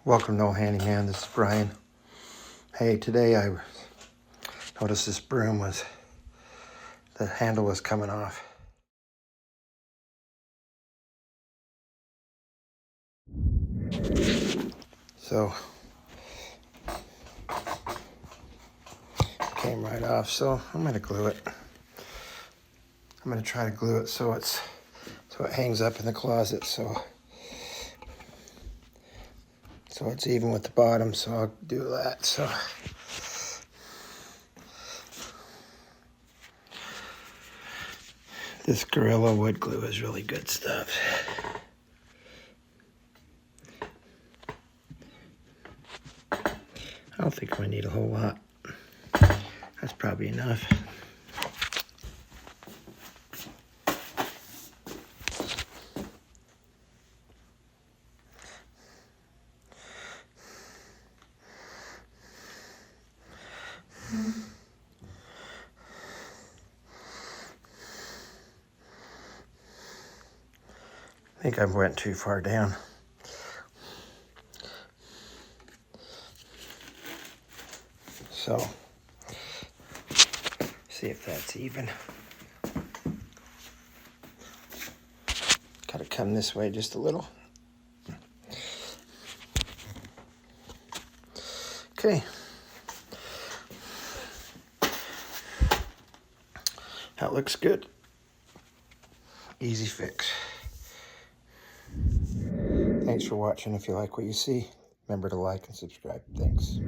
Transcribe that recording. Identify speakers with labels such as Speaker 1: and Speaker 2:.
Speaker 1: Welcome to No Handyman, this is Brian. Hey, today I noticed this broom the handle was coming off. So, it came right off, so I'm gonna glue it. I'm gonna try to glue it so it hangs up in the closet, so it's even with the bottom, so I'll do that. So this Gorilla wood glue is really good stuff. I don't think we need a whole lot. That's probably enough. I think I went too far down. So, see if that's even. Gotta come this way just a little. Okay. That looks good. Easy fix. Thanks for watching. If you like what you see, remember to like and subscribe. Thanks.